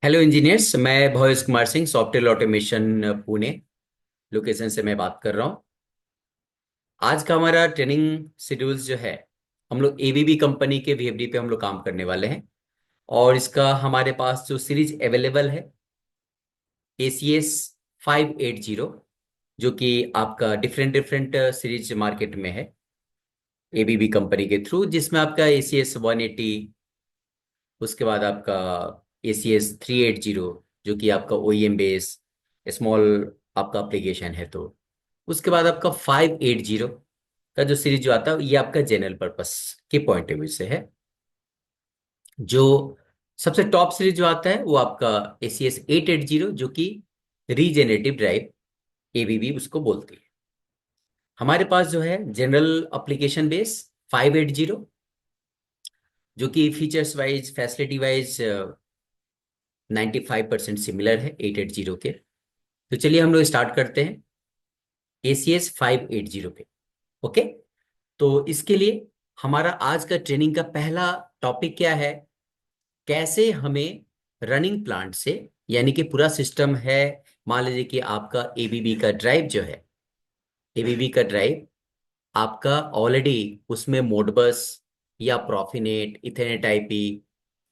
Hello engineers. मैं Bhavesh Kumar Singh, software automation Pune location से मैं बात कर रहा हूँ। आज का हमारा ट्रेनिंग शेड्यूल्स जो है, हम लोग एबीबी कंपनी के वीएफडी पे हम लोग काम करने वाले हैं। और इसका हमारे पास जो सीरीज अवेलेबल है, ACS 580, जो कि आपका डिफरेंट डिफरेंट सीरीज मार्केट में है एबीबी कंपनी के थ्रू, जिसमें आपका ACS 180, उसके बाद आपका ACS 380, जो कि आपका OEM बेस स्मॉल आपका एप्लीकेशन है। तो उसके बाद आपका 580 का जो सीरीज जो आता है, ये आपका जनरल पर्पस के पॉइंट ऑफ व्यू से है। जो सबसे टॉप सीरीज जो आता है वो आपका ACS 880, जो कि रीजेनरेटिव ड्राइव ABB उसको बोलती है। हमारे पास जो है जनरल एप्लीकेशन बेस 580, जो कि features wise facility wise 95% similar है 880 के। तो चलिए हम लोग स्टार्ट करते हैं ACS 580 पे। ओके। तो इसके लिए हमारा आज का ट्रेनिंग का पहला टॉपिक क्या है? कैसे हमें रनिंग प्लांट से, यानी कि पूरा सिस्टम है, मान लीजिए कि आपका एबीबी का ड्राइव जो है, एबीबी का ड्राइव आपका ऑलरेडी उसमें मोडबस या Profinet, Ethernet IP,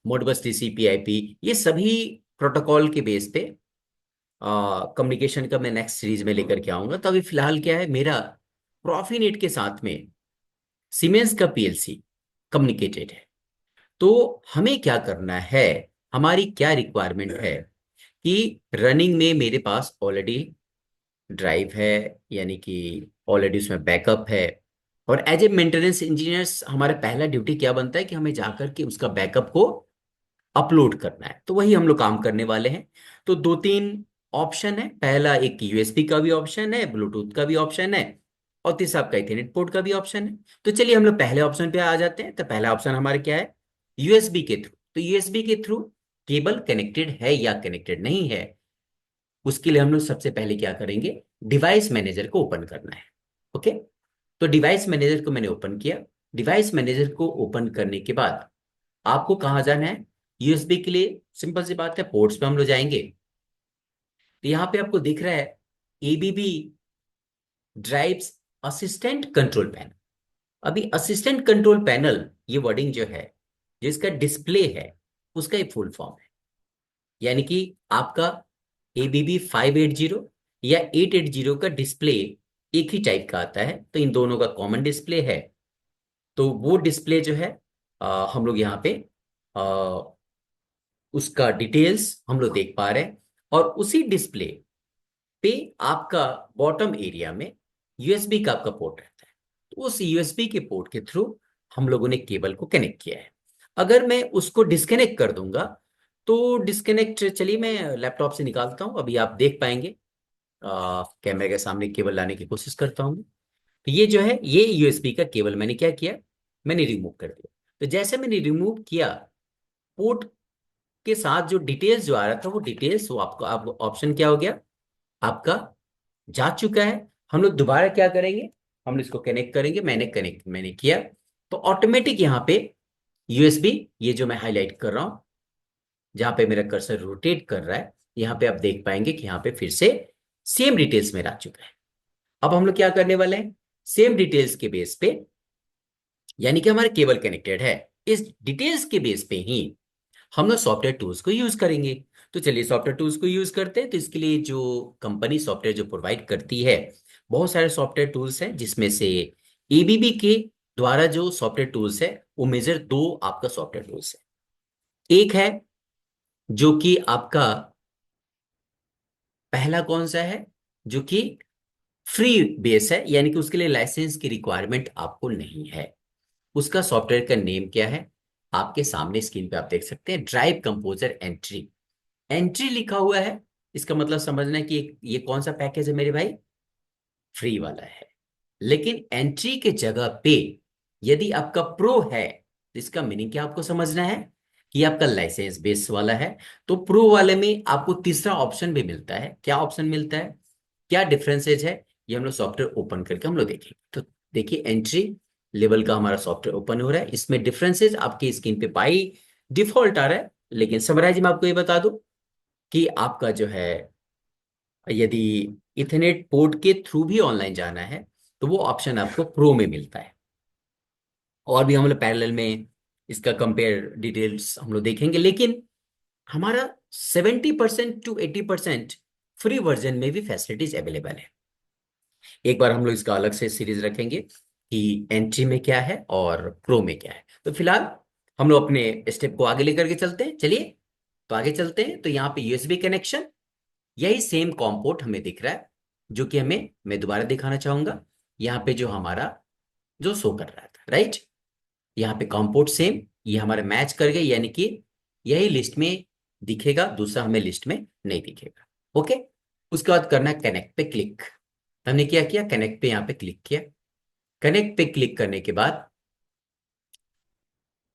Modbus TCP IP, ये सभी प्रोटोकॉल के बेस पे कम्युनिकेशन का मैं नेक्स्ट सीरीज में लेकर के आऊंगा। तो अभी फिलहाल क्या है, मेरा प्रॉफिनेट के साथ में सीमेंस का पीएलसी कम्युनिकेटेड है। तो हमें क्या करना है, हमारी क्या रिक्वायरमेंट है कि रनिंग में मेरे पास ऑलरेडी ड्राइव है, यानी कि ऑलरेडी उसमें बैकअप है। और एज ए मेंटेनेंस इंजीनियर्स हमारा पहला ड्यूटी क्या बनता है कि हमें जाकर के उसका बैकअप को अपलोड करना है। तो वही हम लोग काम करने वाले हैं। तो दो तीन ऑप्शन है। पहला एक यूएसबी का भी ऑप्शन है, ब्लूटूथ का भी ऑप्शन है, और तीसरा आपका इथरनेट पोर्ट का भी ऑप्शन है। तो चलिए हम लोग पहले ऑप्शन पे आ जाते हैं। तो पहला ऑप्शन हमारा क्या है? यूएसबी के थ्रू। तो यूएसबी के थ्रू केबल कनेक्टेड है या कनेक्टेड नहीं है, उसके लिए हम लोग सबसे पहले क्या करेंगे, डिवाइस मैनेजर को ओपन करना है। ओके। तो डिवाइस मैनेजर को मैंने ओपन किया। डिवाइस मैनेजर को ओपन करने के बाद आपको कहाँ जाना है? यूएसबी के लिए सिंपल सी बात है, पोर्ट्स पे हम लोग जाएंगे। तो यहाँ पे आपको दिख रहा है ABB drives assistant control panel. अभी असिस्टेंट कंट्रोल पैनल ये वर्डिंग जो है, जिसका डिस्प्ले है, उसका एक फुल फॉर्म है। यानी कि आपका एबीबी 580 या 880 का डिस्प्ले एक ही टाइप का आता है, तो इन दोनों का कॉमन डिस्प्ले है। तो वो डिस्प्ले जो है, हम लोग यहाँ पे उसका डिटेल्स हम लोग देख पा रहे हैं। और उसी डिस्प्ले पे आपका बॉटम एरिया में यूएसबी का आपका पोर्ट रहता है। तो उस यूएसबी के पोर्ट के थ्रू हम लोगों ने केबल को कनेक्ट किया है। अगर मैं उसको डिस्कनेक्ट कर दूंगा, तो डिस्कनेक्ट, चलिए मैं लैपटॉप से निकालता हूं, अभी आप देख पाएंगे। कैमरे के सामने केबल लाने की कोशिश करता हूँ। तो ये जो है, ये यूएसबी का केबल मैंने क्या किया, मैंने रिमूव कर दिया। तो जैसे मैंने रिमूव किया, पोर्ट के साथ जो डिटेल्स जो आ रहा था, वो डिटेल्स, वो आपको आप ऑप्शन क्या हो गया, आपका जा चुका है। हम लोग दोबारा क्या करेंगे, हम लोग इसको कनेक्ट करेंगे। मैंने किया। तो ऑटोमेटिक यहाँ पे यूएसबी, ये जो मैं हाईलाइट कर रहा हूं, जहां पे मेरा कर्सर रोटेट कर रहा है, यहाँ पे आप देख पाएंगे कि यहाँ पे फिर से सेम डिटेल्स मेरा आ चुका है। अब हम लोग क्या करने वाले हैं, सेम डिटेल्स के बेस पे, यानी कि हमारा केबल कनेक्टेड है, इस डिटेल्स के बेस पे ही हम लोग सॉफ्टवेयर टूल्स को यूज करेंगे। तो चलिए सॉफ्टवेयर टूल्स को यूज करते हैं। तो इसके लिए जो कंपनी सॉफ्टवेयर जो प्रोवाइड करती है, बहुत सारे सॉफ्टवेयर टूल्स हैं, जिसमें से एबीबी के द्वारा जो सॉफ्टवेयर टूल्स है, वो मेजर दो आपका सॉफ्टवेयर टूल्स है। एक है जो कि आपका, पहला कौन सा है, जो कि फ्री बेस है, यानी कि उसके लिए लाइसेंस की रिक्वायरमेंट आपको नहीं है। उसका सॉफ्टवेयर का नेम क्या है, आपके सामने स्क्रीन पे आप देख सकते हैं, ड्राइव कंपोजर एंट्री। एंट्री लिखा हुआ है, इसका मतलब समझना है कि ये कौन सा पैकेज है मेरे भाई, फ्री वाला है। लेकिन एंट्री के जगह पे यदि आपका प्रो है, तो इसका मीनिंग क्या आपको समझना है कि आपका लाइसेंस बेस वाला है। तो प्रो वाले में आपको तीसरा ऑप्शन भी मिलता है। क्या ऑप्शन मिलता है, क्या डिफरेंसेज है, ये हम लोग सॉफ्टवेयर ओपन करके हम लोग देखेंगे। तो देखिए, एंट्री लेवल का हमारा सॉफ्टवेयर ओपन हो रहा है। इसमें डिफरेंसेज आपकी स्क्रीन पे बाई डिफॉल्ट आ रहा है, लेकिन समराइज में आपको ये बता दूं, कि आपका जो है यदि इथरनेट पोर्ट के थ्रू भी ऑनलाइन जाना है तो वो ऑप्शन आपको प्रो में मिलता है। और भी हम लोग पैरेलल में इसका कंपेयर डिटेल्स हम लोग देखेंगे, लेकिन हमारा 70% to 80% फ्री वर्जन में भी फैसिलिटीज अवेलेबल है। एक बार हम लोग इसका अलग से सीरीज रखेंगे कि एंट्री में क्या है और प्रो में क्या है। तो फिलहाल हम लोग अपने स्टेप को आगे लेकर के चलते हैं, चलिए। तो आगे चलते हैं, तो यहाँ पे यूएसबी कनेक्शन, यही सेम कॉम पोर्ट हमें दिख रहा है, जो कि मैं दोबारा दिखाना चाहूंगा। यहाँ पे जो हमारा जो शो कर रहा था, राइट, यहाँ पे कॉम पोर्ट सेम, ये हमारे मैच कर गए, यानी कि यही लिस्ट में दिखेगा, दूसरा हमें लिस्ट में नहीं दिखेगा। ओके, उसके बाद करना है कनेक्ट पे क्लिक। हमने क्या किया, कनेक्ट पे यहाँ पे क्लिक किया। कनेक्ट पे क्लिक करने के बाद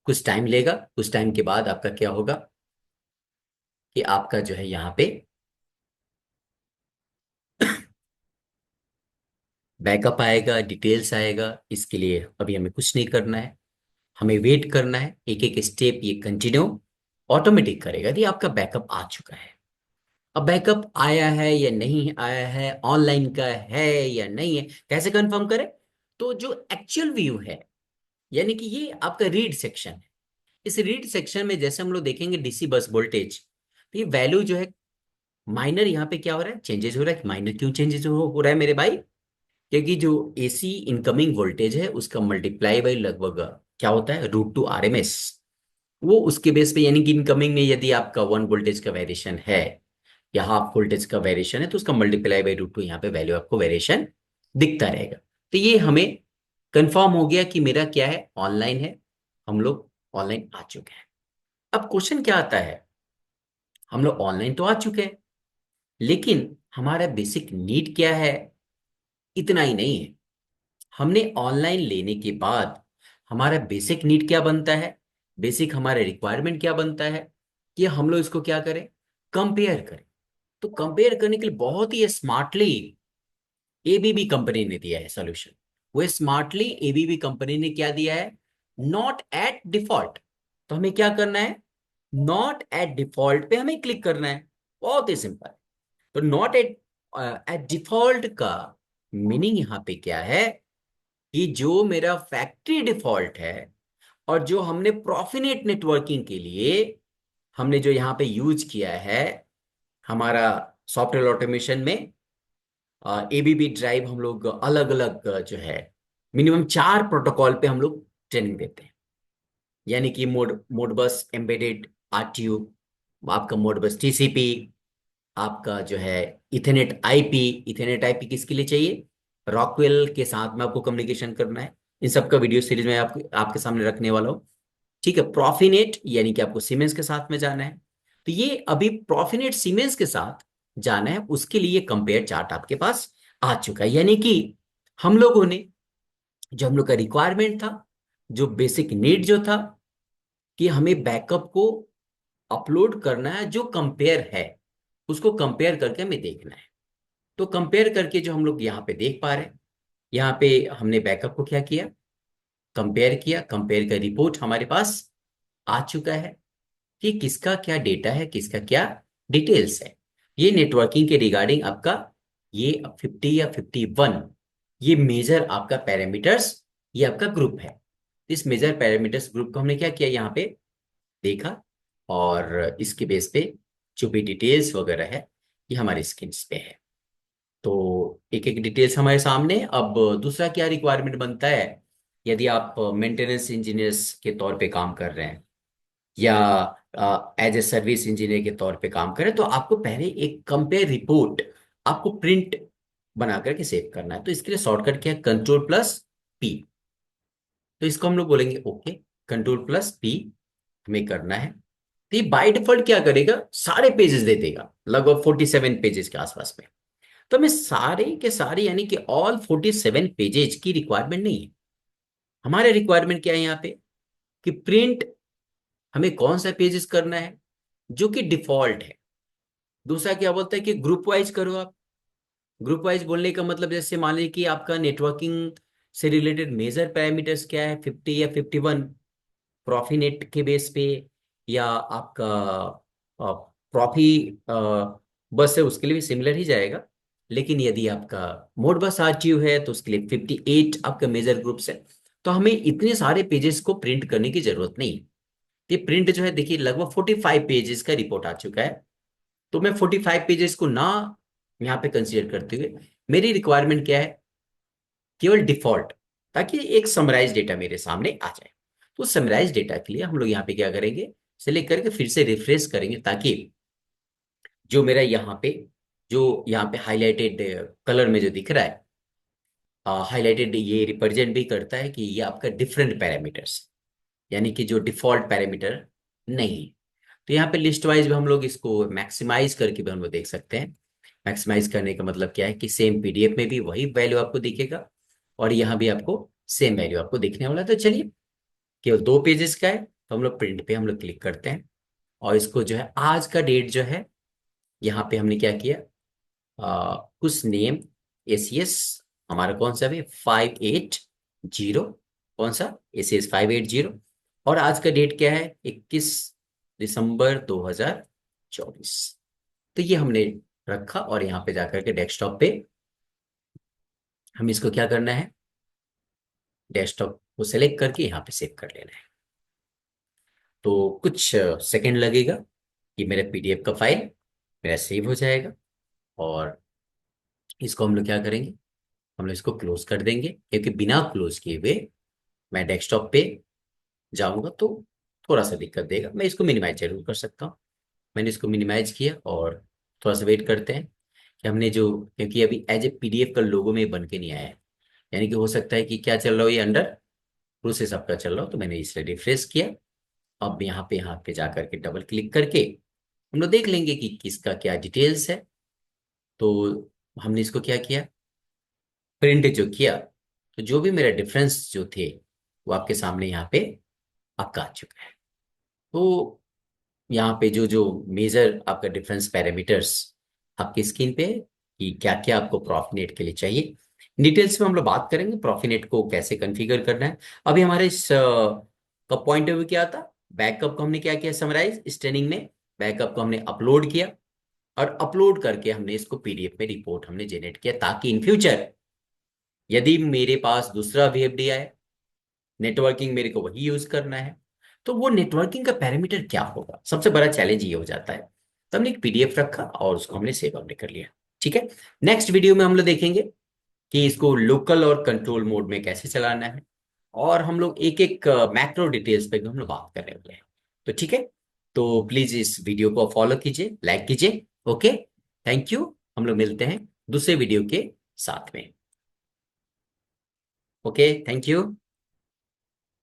कुछ टाइम लेगा, कुछ टाइम के बाद आपका क्या होगा कि आपका जो है यहाँ पे बैकअप आएगा, डिटेल्स आएगा। इसके लिए अभी हमें कुछ नहीं करना है, हमें वेट करना है। एक एक स्टेप ये कंटिन्यू ऑटोमेटिक करेगा कि आपका बैकअप आ चुका है। अब बैकअप आया है या नहीं आया है, ऑनलाइन का है या नहीं है, कैसे कंफर्म करें? तो जो एक्चुअल व्यू है, यानी कि ये आपका रीड सेक्शन है। इस रीड सेक्शन में जैसे हम लोग देखेंगे डीसी बस वोल्टेज, तो ये वैल्यू जो है माइनर, यहाँ पे क्या हो रहा है, चेंजेस हो रहा है। माइनर क्यों चेंजेस हो रहा है मेरे भाई? क्योंकि जो एसी इनकमिंग वोल्टेज है उसका मल्टीप्लाई बाई लगभग क्या होता है, √2 RMS। वो उसके बेस पे, यानी कि इनकमिंग में यदि आपका 1 वोल्टेज का वेरिएशन है या हाफ वोल्टेज का वेरिएशन है, तो उसका मल्टीप्लाई बाई √2 यहाँ पे वैल्यू आपको वेरिएशन दिखता रहेगा। तो ये हमें कंफर्म हो गया कि मेरा क्या है, ऑनलाइन है, हम लोग ऑनलाइन आ चुके हैं। अब क्वेश्चन क्या आता है, हम लोग ऑनलाइन तो आ चुके हैं, लेकिन हमारा बेसिक नीड क्या है? इतना ही नहीं है, हमने ऑनलाइन लेने के बाद हमारा बेसिक नीड क्या बनता है, बेसिक हमारा रिक्वायरमेंट क्या बनता है कि हम लोग इसको क्या करें, कंपेयर करें। तो कंपेयर करने के लिए बहुत ही स्मार्टली एबीबी कंपनी ने दिया है सॉल्यूशन। वो स्मार्टली एबीबी कंपनी ने क्या दिया है, नॉट एट डिफॉल्ट। तो हमें क्या करना है, नॉट एट डिफॉल्ट पे हमें क्लिक करना है, बहुत ही सिंपल। तो नॉट एट एट डिफॉल्ट का मीनिंग यहाँ पे क्या है कि जो मेरा फैक्ट्री डिफॉल्ट है और जो हमने प्रॉफिनेट नेटवर्किंग के लिए हमने जो यहाँ पे यूज किया है हमारा सॉफ्टवेयर ऑटोमेशन में, एबीबी ड्राइव हम लोग अलग अलग जो है मिनिमम 4 प्रोटोकॉल पे हम लोग ट्रेनिंग देते हैं। यानी कि मोडबस एम्बेडेड आरटीयू, आपका मोडबस टीसीपी, आपका जो है इथेनेट आईपी किसके लिए चाहिए, रॉकवेल के साथ में आपको कम्युनिकेशन करना है। इन सब का वीडियो सीरीज में आपके सामने रखने वाला हूँ। ठीक है, प्रॉफिनेट यानी कि आपको सीमेंस के साथ में जाना है। तो ये अभी प्रॉफिनेट सीमेंस के साथ जाना है, उसके लिए कंपेयर चार्ट आपके पास आ चुका है। यानी कि हम लोगों ने, जो हम लोग का रिक्वायरमेंट था, जो बेसिक नीड जो था कि हमें बैकअप को अपलोड करना है, जो कंपेयर है उसको कंपेयर करके हमें देखना है। तो कंपेयर करके जो हम लोग यहाँ पे देख पा रहे हैं, यहाँ पे हमने बैकअप को क्या किया, कंपेयर किया। कंपेयर का रिपोर्ट हमारे पास आ चुका है कि किसका क्या डेटा है, किसका क्या डिटेल्स है। ये नेटवर्किंग के रिगार्डिंग आपका ये 50 या 51, ये मेजर आपका पैरामीटर्स, ये आपका ग्रुप है। इस मेजर पैरामीटर्स ग्रुप को हमने क्या किया, यहाँ पे देखा, और इसके बेस पे जो भी डिटेल्स वगैरह है ये हमारे स्क्रीन पे है। तो एक एक डिटेल्स हमारे सामने। अब दूसरा क्या रिक्वायरमेंट बनता है, यदि आप मेंटेनेंस इंजीनियर्स के तौर पे काम कर रहे हैं या एज ए सर्विस इंजीनियर के तौर पे काम करें, तो आपको पहले एक कंपेयर रिपोर्ट आपको प्रिंट बना करके सेव करना है। तो इसके लिए शॉर्टकट क्या है, Ctrl+P। तो इसको हम लोग बोलेंगे ओके, Ctrl+P हमें करना है। तो ये बाय डिफॉल्ट क्या करेगा, सारे पेजेस दे देगा, लगभग 47 पेजेस के आसपास में। तो हमें सारे के सारे यानी कि ऑल 47 पेजेज की रिक्वायरमेंट नहीं है। हमारे रिक्वायरमेंट क्या है यहाँ पे कि प्रिंट हमें कौन सा पेजेस करना है जो कि डिफॉल्ट है। दूसरा क्या बोलता है कि ग्रुप वाइज करो आप। ग्रुप वाइज बोलने का मतलब जैसे मान लीजिए कि आपका नेटवर्किंग से रिलेटेड मेजर पैरामीटर्स क्या है, 50 या 51 प्रॉफिनेट के बेस पे, या आपका प्रॉफी बस है उसके लिए भी सिमिलर ही जाएगा। लेकिन यदि आपका मोड बस आरटीयू है तो उसके लिए 58 आपका मेजर ग्रुप्स है। तो हमें इतने सारे पेजेस को प्रिंट करने की जरूरत नहीं। ये प्रिंट जो है देखिए लगभग 45 पेजेस का रिपोर्ट आ चुका है। तो मैं 45 पेजेस को ना यहाँ पे कंसीडर करते हुए मेरी रिक्वायरमेंट क्या है, केवल डिफॉल्ट, ताकि एक समराइज डेटा मेरे सामने आ जाए। तो समराइज डेटा के लिए हम लोग यहाँ पे क्या करेंगे, सेलेक्ट करके फिर से रिफ्रेश करेंगे, ताकि जो मेरा यहाँ पे जो यहाँ पे हाईलाइटेड कलर में जो दिख रहा है, हाईलाइटेड, ये रिप्रेजेंट भी करता है कि ये आपका डिफरेंट पैरामीटर्स, यानी कि जो डिफॉल्ट पैरामीटर नहीं है। तो यहाँ पे लिस्ट वाइज भी हम लोग इसको मैक्सिमाइज करके भी हम लोग देख सकते हैं। मैक्सिमाइज करने का मतलब क्या है कि सेम पीडीएफ में भी वही वैल्यू आपको दिखेगा और यहाँ भी आपको सेम वैल्यू आपको दिखने वाला है। तो चलिए, केवल 2 पेजेस का है तो हम लोग प्रिंट पे हम लोग क्लिक करते हैं। और इसको जो है आज का डेट जो है, यहाँ पे हमने क्या किया, उस नेम एसीएस हमारा कौन सा भी 580, कौन सा ACS 580। और आज का डेट क्या है, 21 दिसंबर 2024। तो ये हमने रखा और यहाँ पे जाकर के डेस्कटॉप पे हम इसको क्या करना है, डेस्कटॉप को सेलेक्ट करके यहाँ पे सेव कर लेना है। तो कुछ सेकंड लगेगा कि मेरा पीडीएफ का फाइल मेरा सेव हो जाएगा। और इसको हम लोग क्या करेंगे, हम लोग इसको क्लोज कर देंगे, क्योंकि बिना क्लोज किए हुए मैं डेस्कटॉप पे जाऊंगा तो थोड़ा सा दिक्कत देगा। मैं इसको मिनिमाइज जरूर कर सकता हूँ। मैंने इसको मिनिमाइज किया और थोड़ा सा वेट करते हैं कि हमने जो, क्योंकि अभी एज ए पीडीएफ का लोगो में बन के नहीं आया है, यानी कि हो सकता है कि क्या चल रहा हो, ये अंडर प्रोसेस आपका चल रहा हो। तो मैंने इसलिए रिफ्रेश किया। अब यहाँ पे जा करके डबल क्लिक करके हम लोग देख लेंगे कि किसका क्या डिटेल्स है। तो हमने इसको क्या किया, प्रिंट जो किया, तो जो भी मेरा डिफरेंस जो थे वो आपके सामने यहाँ पे आपका आ चुका है। तो यहाँ पे जो जो मेजर आपका डिफरेंस पैरामीटर्स आपकी स्क्रीन पे है कि क्या क्या आपको प्रॉफिनेट के लिए चाहिए। डिटेल्स में हम लोग बात करेंगे प्रॉफिनेट को कैसे कॉन्फ़िगर करना है। अभी हमारे इस का पॉइंट ऑफ व्यू क्या था, बैकअप को हमने क्या किया, समराइज इस ट्रेनिंग में बैकअप को हमने अपलोड किया और अपलोड करके हमने इसको पीडीएफ में रिपोर्ट हमने जनरेट किया, ताकि इन फ्यूचर यदि मेरे पास दूसरा वीएफडी आए, नेटवर्किंग मेरे को वही यूज करना है, तो वो नेटवर्किंग का पैरामीटर क्या होगा, सबसे बड़ा चैलेंज ये हो जाता है। तो हमने एक पीडीएफ रखा और उसको हमने सेव हमने कर लिया। ठीक है, नेक्स्ट वीडियो में हम लोग देखेंगे कि इसको लोकल और कंट्रोल मोड में कैसे चलाना है। और हम लोग एक एक मैक्रो डिटेल्स पे भी हम लोग बात करने वाले हैं। तो ठीक है, तो प्लीज इस वीडियो को फॉलो कीजिए, लाइक कीजिए। Okay, thank you. हम लोग मिलते हैं दूसरे वीडियो के साथ में। Okay, thank you.